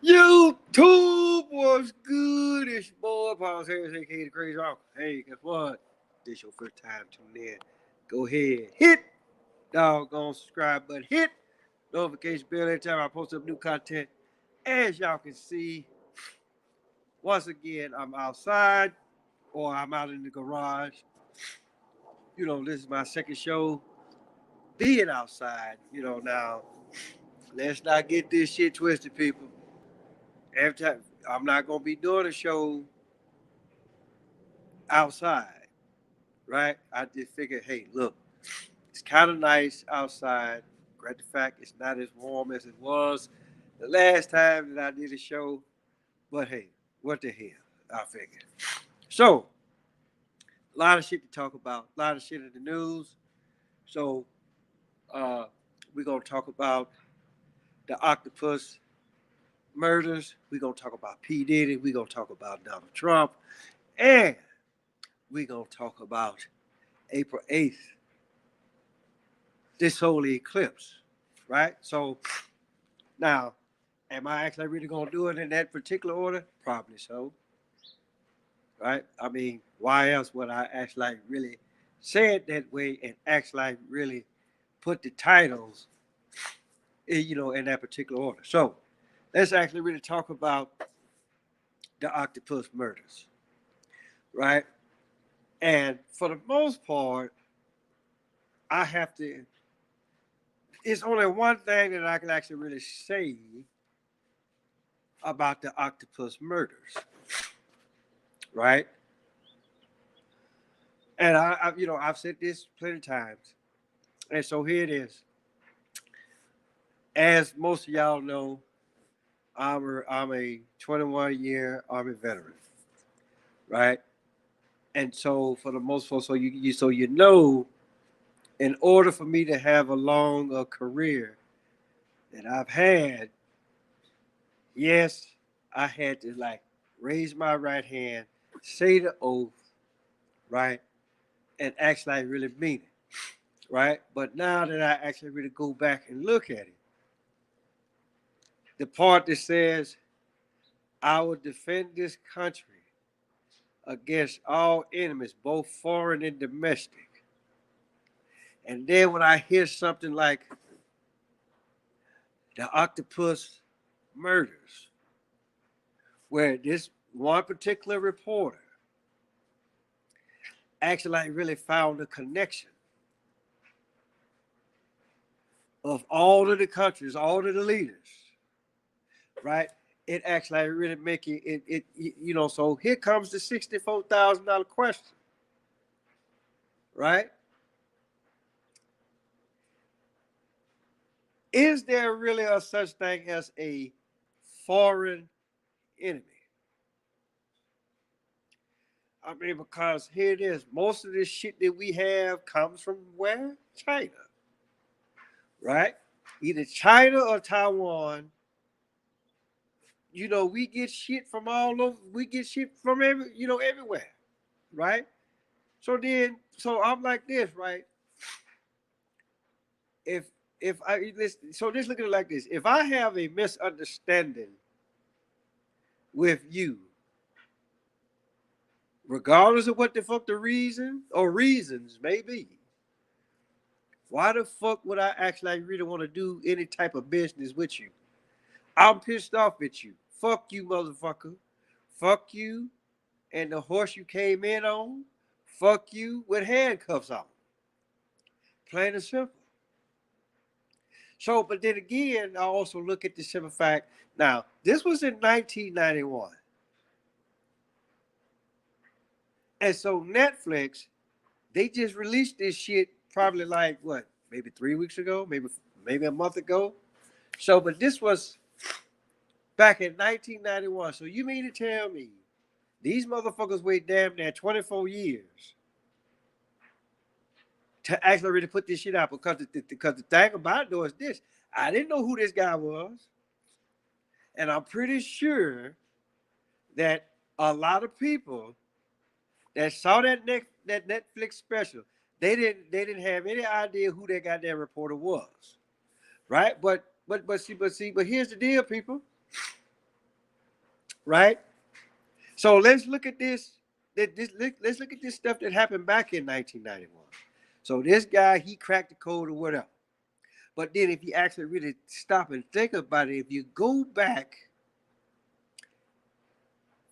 YouTube was good. It's your boy, Paul Harris, aka the Crazy Uncle. Hey, guess what? This your first time tuning in. Go ahead, hit doggone subscribe button, hit notification bell every time I post up new content. As y'all can see, once again, I'm outside or I'm out in the garage. This is my second show being outside. Now let's not get this shit twisted, people. Every time I'm not gonna be doing a show outside, right? I just figured, hey, look, it's kind of nice outside. Great the fact it's not as warm as it was the last time that I did a show, but hey, what the hell? I figured. So, a lot of shit to talk about, a lot of shit in the news. So, uh, we're gonna talk about the Octopus murders. We're gonna talk about P. Diddy. We're gonna talk about Donald Trump. And we're gonna talk about April 8th, this holy eclipse, right? So now, am I actually really gonna do it in that particular order? Probably so, right? I mean, why else would I actually really say it that way and actually really put the titles, in that particular order? So let's actually really talk about the octopus murders, right? And for the most part, I have to. It's only one thing that I can actually really say about the octopus murders, right? And I've said this plenty of times, and so here it is. As most of y'all know, I'm a 21-year Army veteran, right? And so for the most part, in order for me to have a long career that I've had, yes, I had to raise my right hand, say the oath, right, and actually really mean it, right? But now that I actually really go back and look at it, the part that says I will defend this country against all enemies, both foreign and domestic. And then when I hear something like the octopus murders, where this one particular reporter actually really found a connection of all of the countries, all of the leaders, right? It actually really make it. So here comes the $64,000 question, right? Is there really a such thing as a foreign enemy? I mean, because here it is. Most of this shit that we have comes from where? China, right? Either China or Taiwan. We get shit from all over. We get shit from everywhere, right? So I'm like this, right? If if I listen, so just look at it like this: if I have a misunderstanding with you, regardless of what the fuck the reason or reasons may be, why the fuck would I actually really want to do any type of business with you? I'm pissed off at you. Fuck you, motherfucker. Fuck you and the horse you came in on. Fuck you with handcuffs on. Plain and simple. So, but then again, I also look at the simple fact. Now, this was in 1991. And so Netflix, they just released this shit probably like what, maybe 3 weeks ago, maybe a month ago. So, but this was back in 1991. So you mean to tell me these motherfuckers wait damn near 24 years to actually really put this shit out? Because the thing about it though is this: I didn't know who this guy was, and I'm pretty sure that a lot of people that saw that Netflix special, they didn't have any idea who that goddamn reporter was, right? But here's the deal, people. right? So let's look at this. Let's look at this stuff that happened back in 1991. So this guy, he cracked the code or whatever. But then if you actually really stop and think about it, if you go back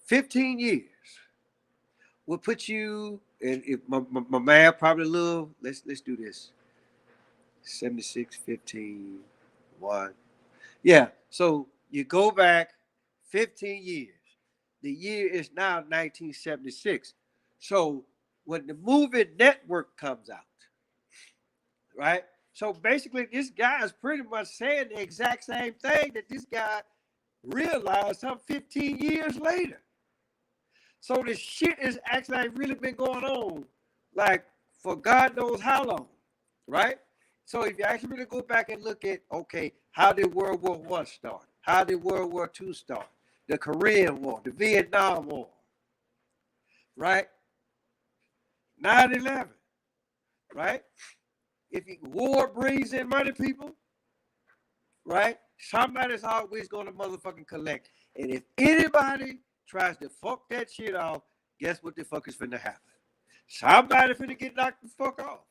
15 years, will put you, and if my math probably a little, let's do this. 76, 15, 1. Yeah, so you go back 15 years. The year is now 1976. So when the movie Network comes out, right? So basically, this guy is pretty much saying the exact same thing that this guy realized some 15 years later. So this shit has actually really been going on, like, for God knows how long, right? So if you actually really go back and look at, okay, how did World War I start? How did World War II start? The Korean War, the Vietnam War, right? 9/11, right? If war brings in money, people, right? Somebody's always going to motherfucking collect. And if anybody tries to fuck that shit off, guess what the fuck is finna happen? Somebody finna get knocked the fuck off.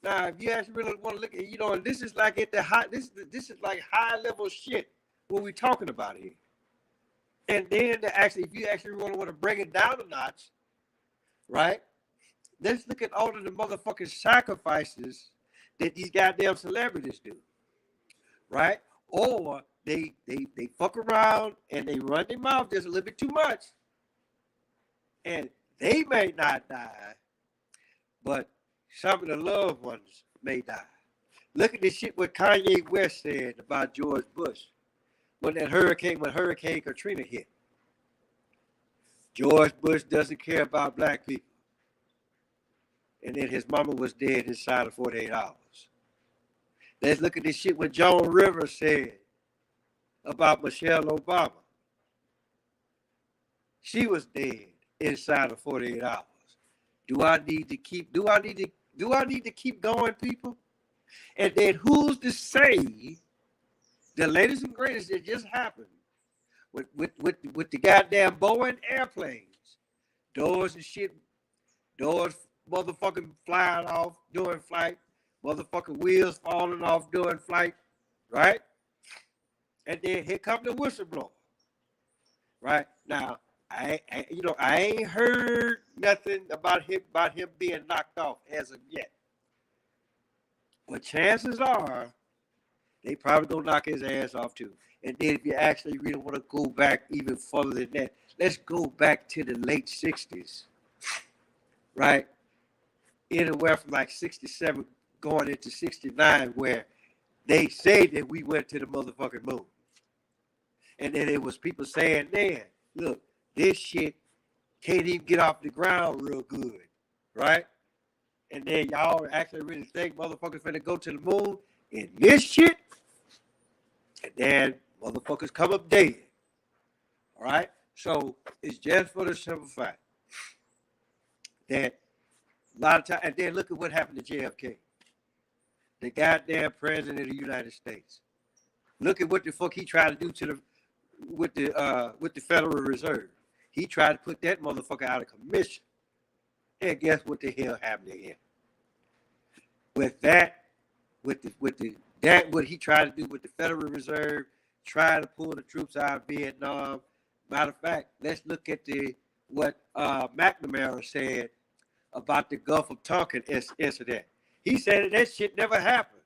Now, if you actually really want to look at, and this is like at the high, this is like high level shit what we talking about here. And then if you actually want to bring it down a notch, right? Let's look at all of the motherfucking sacrifices that these goddamn celebrities do, right? Or they fuck around and they run their mouth just a little bit too much, and they may not die, but some of the loved ones may die. Look at the shit what Kanye West said about George Bush when Hurricane Katrina hit. George Bush doesn't care about black people. And then his mama was dead inside of 48 hours. Let's look at this shit what Joan Rivers said about Michelle Obama. She was dead inside of 48 hours. Do I need to keep going, people? And then who's to say the latest and greatest that just happened with the goddamn Boeing airplanes, doors and shit, doors motherfucking flying off during flight, motherfucking wheels falling off during flight, right? And then here come the whistleblower, right? Now, I ain't heard nothing about him being knocked off as of yet. But chances are they probably gonna knock his ass off too. And then if you actually really want to go back even further than that, let's go back to the late 60s, right? Anywhere from like 67 going into 69, where they say that we went to the motherfucking moon. And then it was people saying, man, look, this shit can't even get off the ground real good, right? And then y'all actually really think motherfuckers finna go to the moon in this shit, and then motherfuckers come up dead, all right? So it's just for the simple fact that a lot of time, and then look at what happened to JFK, the goddamn president of the United States. Look at what the fuck he tried to do with the Federal Reserve. He tried to put that motherfucker out of commission. And guess what the hell happened to him? With that, what he tried to do with the Federal Reserve, trying to pull the troops out of Vietnam. Matter of fact, let's look at what McNamara said about the Gulf of Tonkin incident. He said that shit never happened.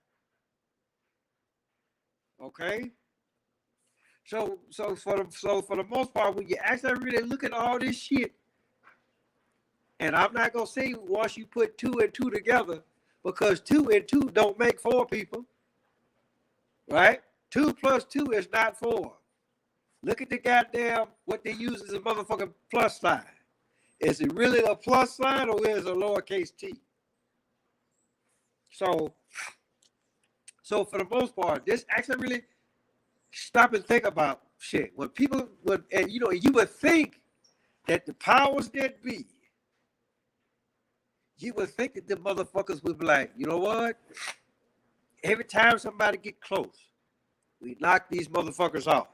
Okay? So for the most part, when you actually really look at all this shit, and I'm not gonna say once you put 2 and 2 together, because 2 and 2 don't make 4 people, right? 2 plus 2 is not 4. Look at the goddamn what they use as a motherfucking plus sign. Is it really a plus sign or is it a lowercase t? So for the most part, this actually really stop and think about shit. When people would, and you would think that the powers that be, you would think that the motherfuckers would be like, you know what? Every time somebody get close, we knock these motherfuckers off.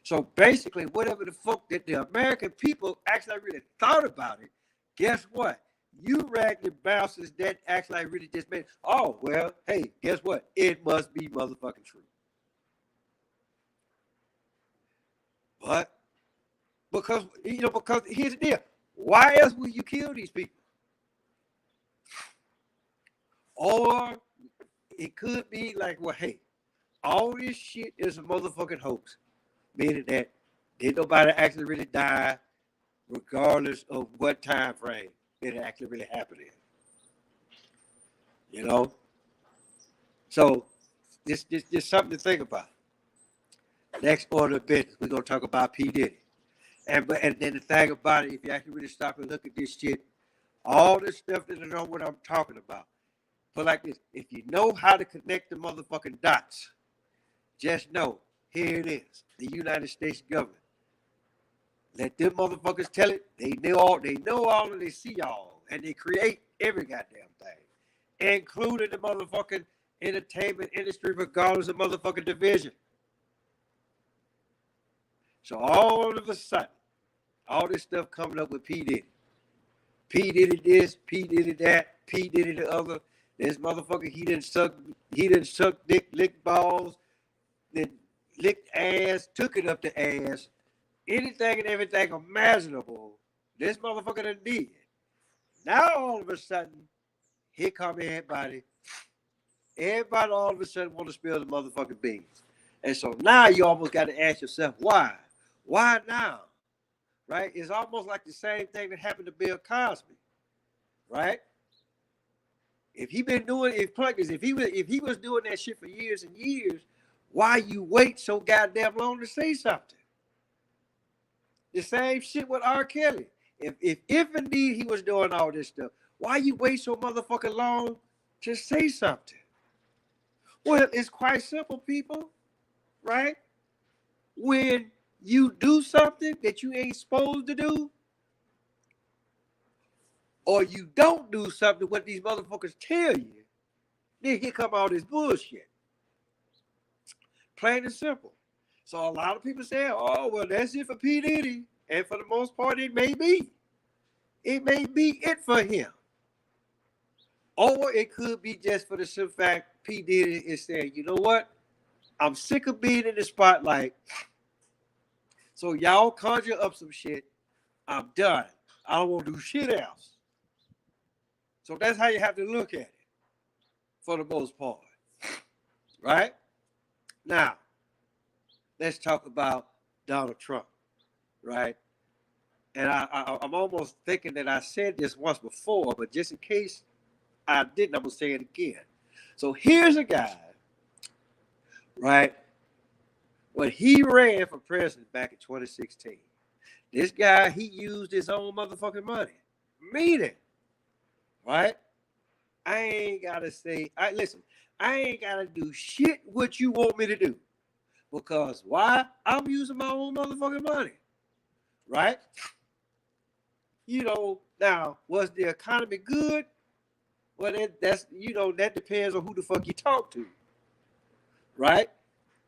So basically, whatever the fuck that the American people actually really thought about it, guess what? You raggedy bastards that actually really just made, oh, well, hey, guess what? It must be motherfucking true. But because here's the deal. Why else would you kill these people? Or it could be like, well, hey, all this shit is a motherfucking hoax. Meaning that did nobody actually really die, regardless of what time frame it actually really happened in. You know? So this just something to think about. Next order of business, we're gonna talk about P. Diddy. And then the thing about it, if you actually really stop and look at this shit, all this stuff that I know what I'm talking about. But like this, if you know how to connect the motherfucking dots, just know, here it is, the United States government. Let them motherfuckers tell it. They know all, and they see all, and they create every goddamn thing, including the motherfucking entertainment industry, regardless of motherfucking division. So all of a sudden, all this stuff coming up with P. Diddy. P. Diddy this, P. Diddy that, P. Diddy the other. This motherfucker, he didn't suck dick, lick balls, then licked ass, took it up the ass, anything and everything imaginable, this motherfucker done did. Now all of a sudden, here come everybody. Everybody all of a sudden want to spill the motherfucking beans. And so now you almost got to ask yourself, why? Why now? Right? It's almost like the same thing that happened to Bill Cosby. Right? If he been doing, if he was doing that shit for years and years, why you wait so goddamn long to say something? The same shit with R. Kelly. If indeed he was doing all this stuff, why you wait so motherfucking long to say something? Well, it's quite simple, people, right? When you do something that you ain't supposed to do, or you don't do something what these motherfuckers tell you, then here come all this bullshit. Plain and simple. So a lot of people say, oh, well, that's it for P. Diddy. And for the most part, it may be. It may be it for him. Or it could be just for the simple fact P. Diddy is saying, you know what? I'm sick of being in the spotlight. So y'all conjure up some shit. I'm done. I don't want to do shit else. So that's how you have to look at it for the most part. Right? Now, let's talk about Donald Trump. Right? And I'm almost thinking that I said this once before, but just in case I didn't, I'm going to say it again. So here's a guy, right? When he ran for president back in 2016, this guy, he used his own motherfucking money. Meaning, right? I ain't got to say, listen, I ain't got to do shit what you want me to do. Because why? I'm using my own motherfucking money. Right? You know, now, was the economy good? Well, that's, you know, that depends on who the fuck you talk to. Right?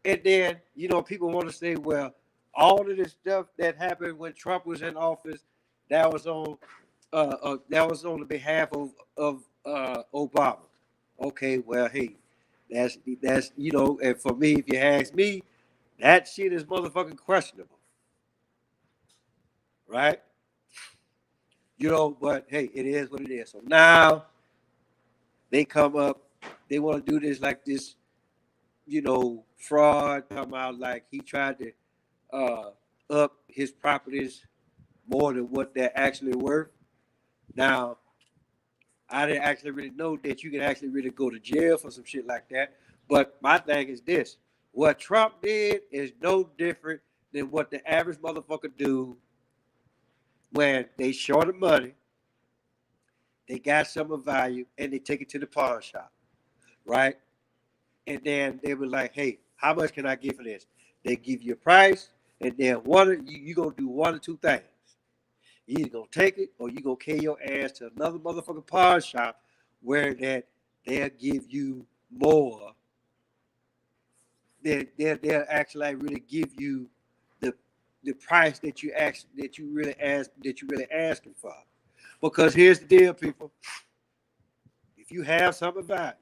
And then, you know, people want to say, well, all of this stuff that happened when Trump was in office, that was on the behalf of Obama. Okay, well, hey, that's you know, and for me, if you ask me, that shit is motherfucking questionable. Right? You know, but hey, it is what it is. So now they come up, they want to do this like this, you know, fraud, come out like he tried to up his properties more than what they're actually worth. Now, I didn't actually really know that you can actually really go to jail for some shit like that. But my thing is this. What Trump did is no different than what the average motherfucker do when they short of money, they got some of value, and they take it to the pawn shop, right? And then they were like, hey, how much can I get for this? They give you a price, and then you going to do one or two things. You either going to take it, or you going to carry your ass to another motherfucking pawn shop where that they'll give you more. They'll actually really give you the price that you really asking for. Because here's the deal, people. If you have some of value,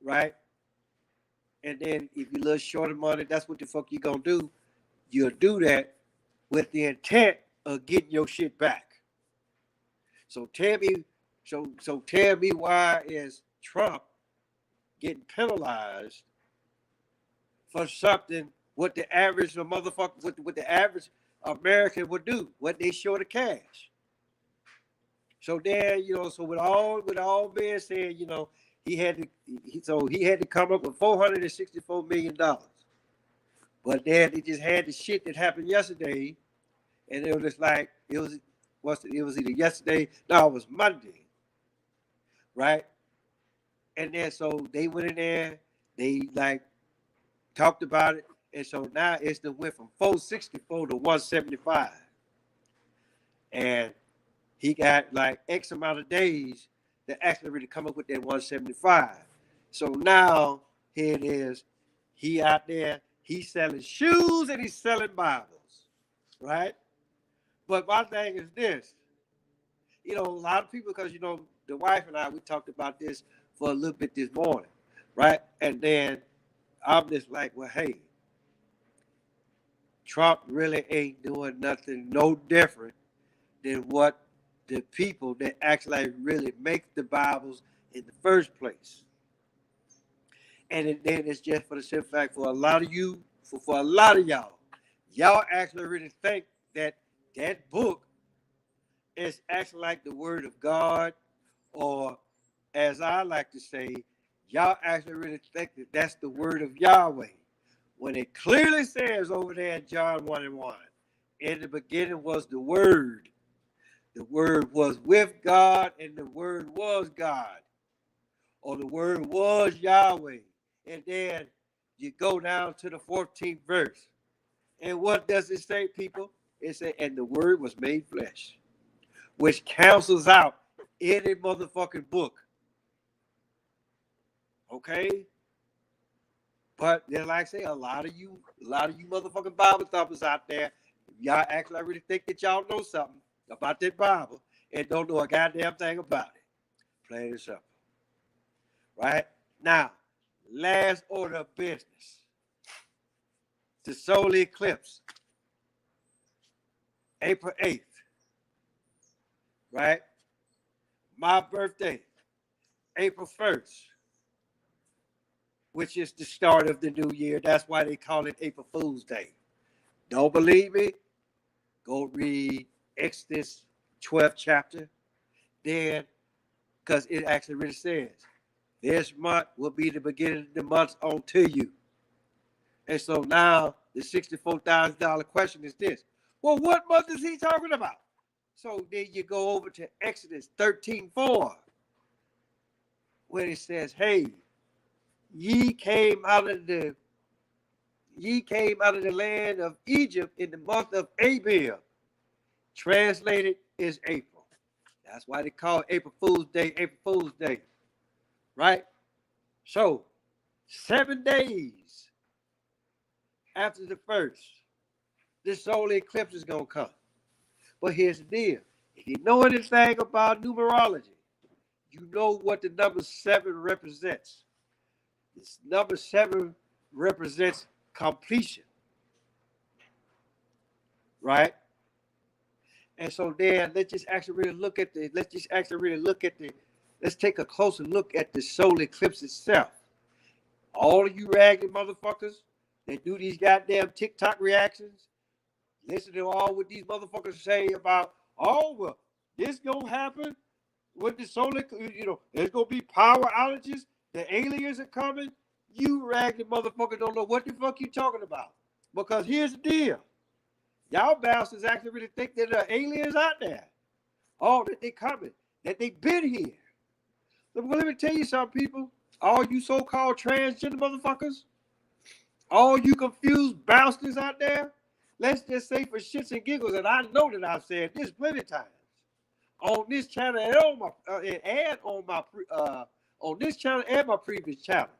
right? And then if you're a little short of money, that's what the fuck you gonna do. You'll do that with the intent of getting your shit back. So tell me, so tell me, why is Trump getting penalized for something what the average motherfucker, what the average American would do, what they short of cash? So then, so with all being said, he had to come up with $464 million. But then they just had the shit that happened yesterday, and it was just like it was either yesterday, no, it was Monday, right? And then so they went in there, they like talked about it, and so now it's the went from 464 to 175, and he got like X amount of days to actually really come up with that 175. So now here it is, he out there, he's selling shoes and he's selling Bibles, right? But my thing is this, a lot of people, because the wife and I, we talked about this for a little bit this morning, right? And then I'm just like, well, hey, Trump really ain't doing nothing no different than what the people that actually really make the Bibles in the first place. And then it's just for the simple fact, for a lot of you, for a lot of y'all actually really think that book is actually like the word of God, or as I like to say, y'all actually really think that that's the word of Yahweh, when it clearly says over there in John 1:1, in the beginning was the Word. The Word was with God, and the Word was God, or the Word was Yahweh. And then you go down to the 14th verse. And what does it say, people? It says, and the Word was made flesh, which cancels out any motherfucking book. Okay? But then, like I say, a lot of you motherfucking Bible thumpers out there, y'all actually really think that y'all know something about that Bible and don't know a goddamn thing about it. Plain and simple. Right? Now, last order of business. The solar eclipse. April 8th. Right? My birthday, April 1st, which is the start of the new year. That's why they call it April Fool's Day. Don't believe me? Go read Exodus 12th chapter. Then, because it actually really says, this month will be the beginning of the months unto you. And so now the $64,000 question is this. Well, what month is he talking about? So then you go over to Exodus 13:4, where it says, hey, ye came out of the land of Egypt in the month of Abib. Translated is April. That's why they call it April Fool's Day, right? So 7 days after the first, this solar eclipse is gonna come. But here's the deal: if you know anything about numerology, you know what the number 7 represents. This number 7 represents completion, right? And so then let's take a closer look at the solar eclipse itself. All of you ragged motherfuckers that do these goddamn TikTok reactions, listen to all what these motherfuckers say about, oh, well, this gonna happen with the solar, there's gonna be power outages, the aliens are coming. You ragged motherfuckers don't know what the fuck you talking about. Because here's the deal. Y'all bastards actually really think that there are aliens out there. Oh, that they coming, that they been here. Let me tell you something, people. All you so-called transgender motherfuckers, all you confused bastards out there, let's just say for shits and giggles, and I know that I've said this plenty of times on this channel and on this channel and my previous channel.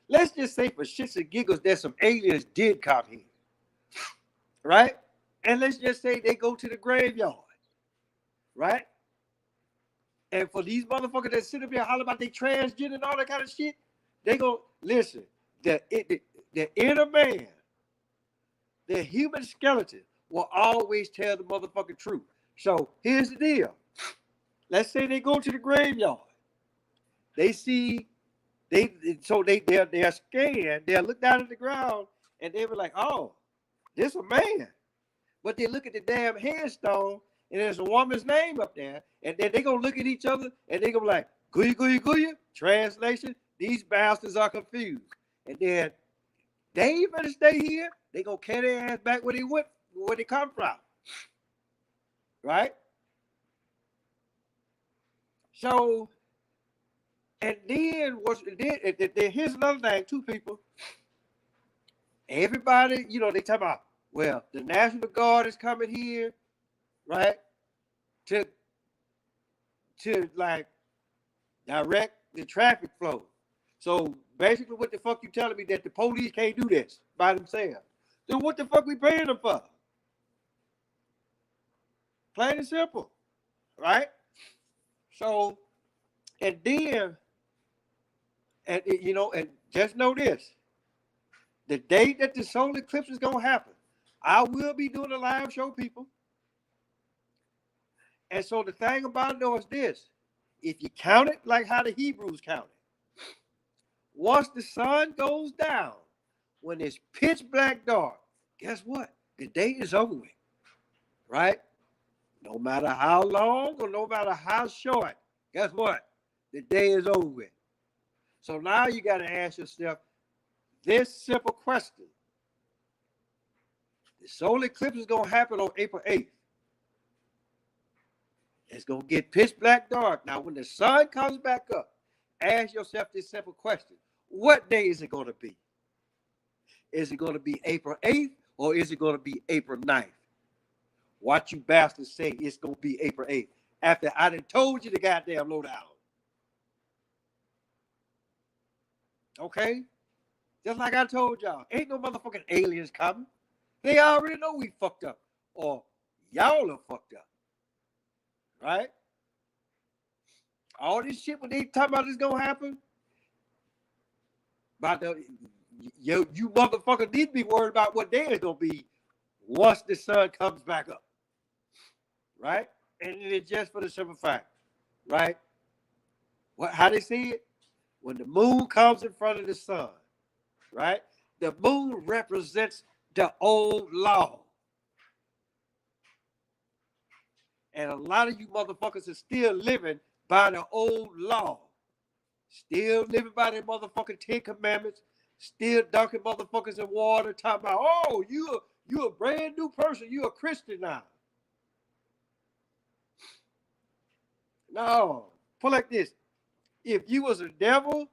Let's just say for shits and giggles that some aliens did come here, right? And let's just say they go to the graveyard, right? And for these motherfuckers that sit up here holler about they transgender and all that kind of shit, they go, listen, the inner man, the human skeleton will always tell the motherfucking truth. So here's the deal. Let's say they go to the graveyard. They see, they're scanned, they'll look down at the ground and they were like, oh, this a man. But they look at the damn headstone and there's a woman's name up there. And then they gonna look at each other and they gonna be like, gooya, gooya, gooya. Translation, these bastards are confused. And then they ain't gonna stay here. They gonna carry their ass back where they come from. Right? So, and then here's another thing, too, people. Everybody, they talk about, well, the National Guard is coming here, right? To like direct the traffic flow. So basically what the fuck you telling me that the police can't do this by themselves? Then what the fuck we paying them for? Plain and simple, right? So, and then, and just know this, the day that the solar eclipse is going to happen, I will be doing a live show, people. And so the thing about it is this, if you count it like how the Hebrews counted, once the sun goes down, when it's pitch black dark, guess what? The day is over with, right? No matter how long or no matter how short, guess what? The day is over with. So now you got to ask yourself this simple question. The solar eclipse is going to happen on April 8th. It's going to get pitch black dark. Now, when the sun comes back up, ask yourself this simple question. What day is it going to be? Is it going to be April 8th or is it going to be April 9th? Watch you bastards say it's going to be April 8th after I done told you the goddamn lowdown. Okay? Just like I told y'all, ain't no motherfucking aliens coming. They already know we fucked up. Or y'all are fucked up. Right? All this shit when they talking about is gonna happen. But you motherfuckers need to be worried about what day it's gonna be once the sun comes back up. Right? And it's just for the simple fact. Right? How they see it? When the moon comes in front of the sun. Right? The moon represents the old law. And a lot of you motherfuckers are still living by the old law. Still living by the motherfucking 10 Commandments. Still dunking motherfuckers in water. Talking about, oh, you a brand new person. You a Christian now. No. Put like this. If you was a devil,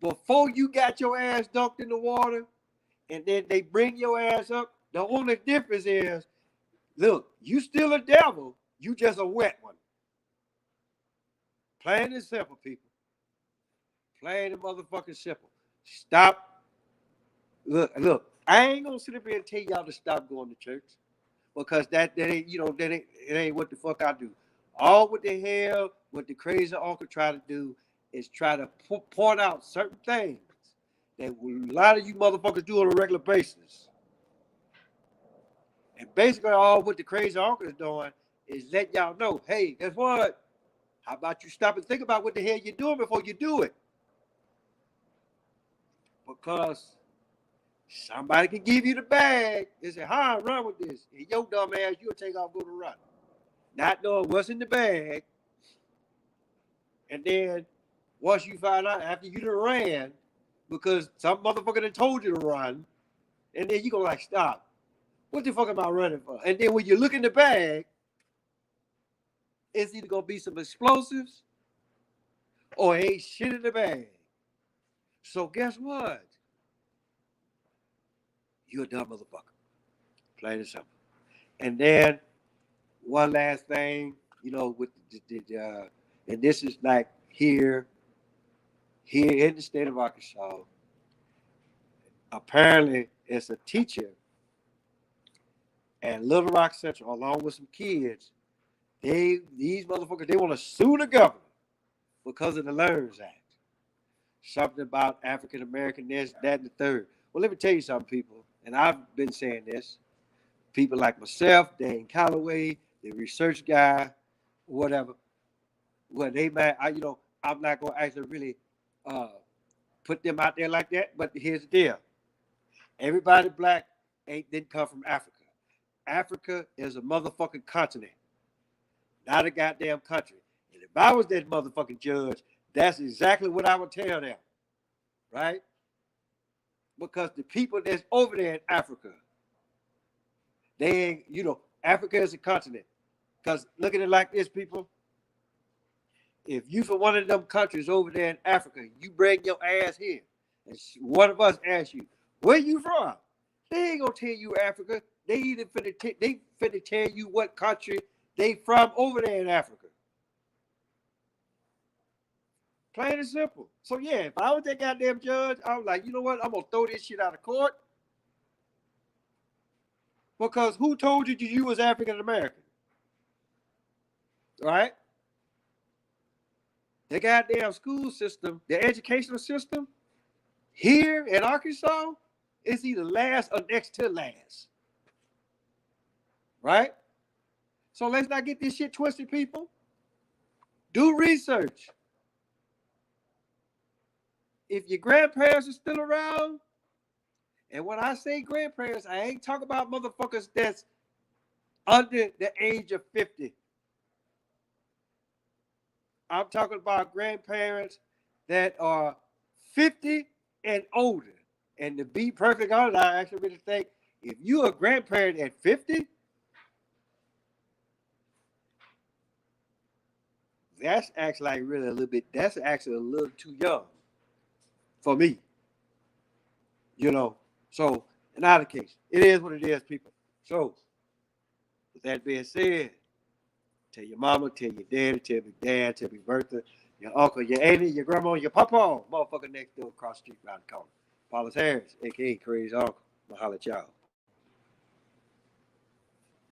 before you got your ass dunked in the water, and then they bring your ass up, the only difference is, look, you still a devil, you just a wet one. Plain and simple, people. Plain and motherfucking simple. Stop. Look, I ain't gonna sit up here and tell y'all to stop going to church. Because that ain't, it ain't what the fuck I do. All what the hell, what the crazy uncle try to do is try to point out certain things that a lot of you motherfuckers do on a regular basis. And basically all what the crazy uncle is doing is let y'all know, hey, guess what? How about you stop and think about what the hell you're doing before you do it? Because somebody can give you the bag and say, hi, run with this. And your dumb ass, you'll take off, go to run. Not knowing what's in the bag. And then once you find out after you done ran, because some motherfucker done told you to run, and then you go like, stop. What the fuck am I running for? And then when you look in the bag, it's either going to be some explosives or ain't shit in the bag. So guess what? You're a dumb motherfucker. Plain and simple. And then one last thing, with and this is like here in the state of Arkansas, apparently it's a teacher and Little Rock Central, along with some kids, these motherfuckers, they want to sue the government because of the Learns Act. Something about African American this, that, and the third. Well, let me tell you something, people, and I've been saying this. People like myself, Dan Calloway, the research guy, whatever. Well, they might, I'm not gonna actually really put them out there like that. But here's the deal: everybody black didn't come from Africa. Africa is a motherfucking continent, not a goddamn country. And if I was that motherfucking judge, that's exactly what I would tell them, right? Because the people that's over there in Africa, they ain't, Africa is a continent. Because look at it like this, people. If you from one of them countries over there in Africa, you bring your ass here, and one of us asks you, where you from? They ain't gonna tell you Africa. They either finna tell you what country they from over there in Africa. Plain and simple. So yeah, if I was that goddamn judge, I was like, you know what? I'm gonna throw this shit out of court. Because who told you you was African American? Right? The goddamn school system, the educational system here in Arkansas is either last or next to last. Right? So let's not get this shit twisted, people. Do research. If your grandparents are still around, and when I say grandparents, I ain't talking about motherfuckers that's under the age of 50. I'm talking about grandparents that are 50 and older. And to be perfectly honest, I actually really think if you're a grandparent at 50, that's actually like really a little bit, that's actually a little too young for me. So in either case, it is what it is, people. So with that being said, tell your mama, tell your daddy, tell your dad, tell your Bertha, your uncle, your auntie, your grandma, your papa, motherfucker next door across the street around the corner. Paulus Harris, aka Crazy Uncle. I'll holler at y'all.